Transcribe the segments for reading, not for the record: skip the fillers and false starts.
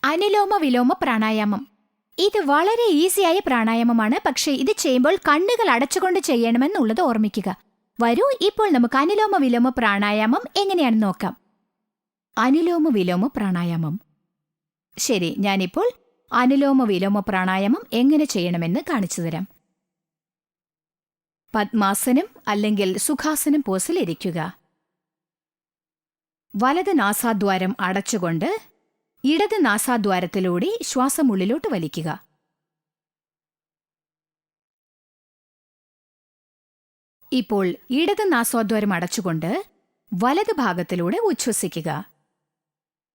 അനുലോമ വിലോമ പ്രാണായാമം. ഇത് വളരെ ഈസിയായ പ്രാണായാമമാണ്. പക്ഷേ ഇത് ചെയ്യുമ്പോൾ കണ്ണുകൾ അടച്ചുകൊണ്ട് ചെയ്യണമെന്നുള്ളത് ഓർമ്മിക്കുക. വരൂ, ഇപ്പോൾ നമുക്ക് അനുലോമ വിലോമ പ്രാണായാമം എങ്ങനെയാണെന്ന് നോക്കാം. അനുലോമ വിലോമ പ്രാണായാമം. ശരി, ഞാനിപ്പോൾ അനുലോമ വിലോമ പ്രാണായാമം എങ്ങനെ ചെയ്യണമെന്ന് കാണിച്ചു തരാം. പദ്മാസനം അല്ലെങ്കിൽ സുഖാസനം പോസിൽ ഇരിക്കുക. വലത് നാസാദ്വാരം അടച്ചുകൊണ്ട് ഇടത് നാസാദ്വാരത്തിലൂടെ ശ്വാസം ഉള്ളിലോട്ട് വലിക്കുക. ഇപ്പോൾ ഇടത് നാസാദ്വാരം അടച്ചുകൊണ്ട് വലത് ഭാഗത്തിലൂടെ ഉച്ഛ്വസിക്കുക.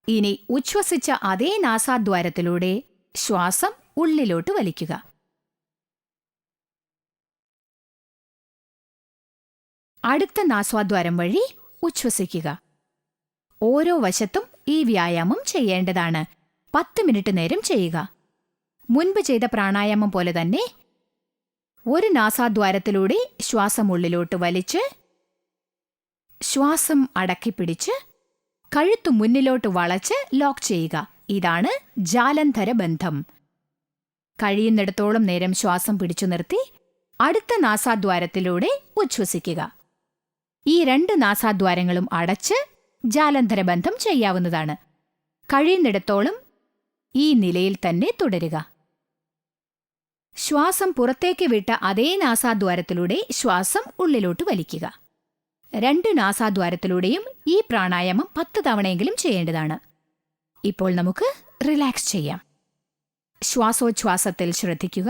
ഇനി ഉച്ഛ്വസിച്ച അതേ നാസാദ്വാരത്തിലൂടെ ശ്വാസം ഉള്ളിലോട്ട് വലിക്കുക. അടുത്ത നാസാദ്വാരം വഴി ഉച്ഛ്വസിക്കുക. ഓരോ വശത്തും ഈ വ്യായാമം ചെയ്യേണ്ടതാണ്. 10 മിനിറ്റ് നേരം ചെയ്യുക. മുൻപ് ചെയ്ത പ്രാണായാമം പോലെ തന്നെ ഒരു നാസാദ്വാരത്തിലൂടെ ശ്വാസം ഉള്ളിലോട്ട് വലിച്ച് ശ്വാസം അടക്കിപ്പിടിച്ച് കഴുത്തു മുന്നിലോട്ട് വളച്ച് ലോക്ക് ചെയ്യുക. ഇതാണ് ജാലന്ധര ബന്ധം. കഴിയുന്നിടത്തോളം നേരം ശ്വാസം പിടിച്ചു നിർത്തി അടുത്ത നാസാദ്വാരത്തിലൂടെ ഉച്ഛ്വസിക്കുക. ഈ 2 നാസാദ്വാരങ്ങളും അടച്ച് ജാലന്ധരബന്ധം ചെയ്യാവുന്നതാണ്. കഴിയുന്നിടത്തോളം ഈ നിലയിൽ തന്നെ തുടരുക. ശ്വാസം പുറത്തേക്ക് വിട്ട അതേ നാസാദ്വാരത്തിലൂടെ ശ്വാസം ഉള്ളിലോട്ട് വലിക്കുക. 2 നാസാദ്വാരത്തിലൂടെയും ഈ പ്രാണായാമം 10 തവണയെങ്കിലും ചെയ്യേണ്ടതാണ്. ഇപ്പോൾ നമുക്ക് റിലാക്സ് ചെയ്യാം. ശ്വാസോച്ഛ്വാസത്തിൽ ശ്രദ്ധിക്കുക.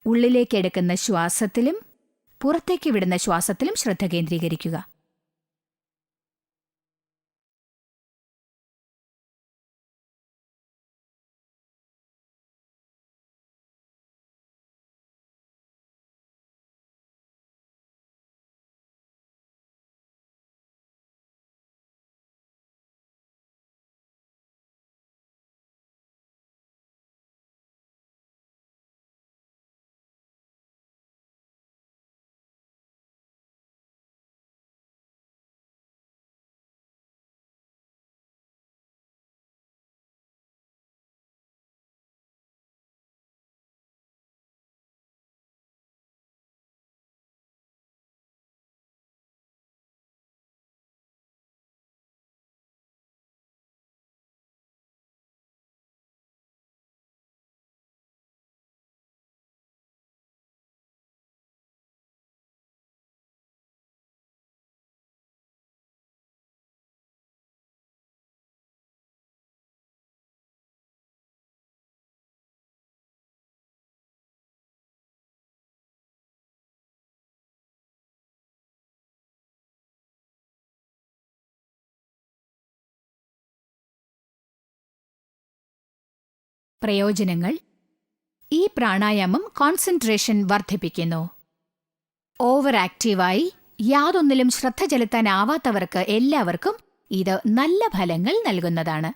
ഉള്ളിലേക്കെടുക്കുന്ന ശ്വാസത്തിലും പുറത്തേക്ക് വിടുന്ന ശ്വാസത്തിലും ശ്രദ്ധ കേന്ദ്രീകരിക്കുക. പ്രയോജനങ്ങൾ. ഈ പ്രാണായാമം കോൺസെൻട്രേഷൻ വർദ്ധിപ്പിക്കുന്നു. ഓവർ ആക്റ്റീവായി യാതൊന്നിലും ശ്രദ്ധ ചെലുത്താനാവാത്തവർക്ക് എല്ലാവർക്കും ഇത് നല്ല ഫലങ്ങൾ നൽകുന്നതാണ്.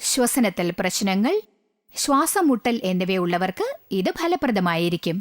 ശ്വസനത്തിൽ പ്രശ്നങ്ങൾ, ശ്വാസമുട്ടൽ എന്നിവയുള്ളവർക്ക് ഇത് ഫലപ്രദമായിരിക്കും.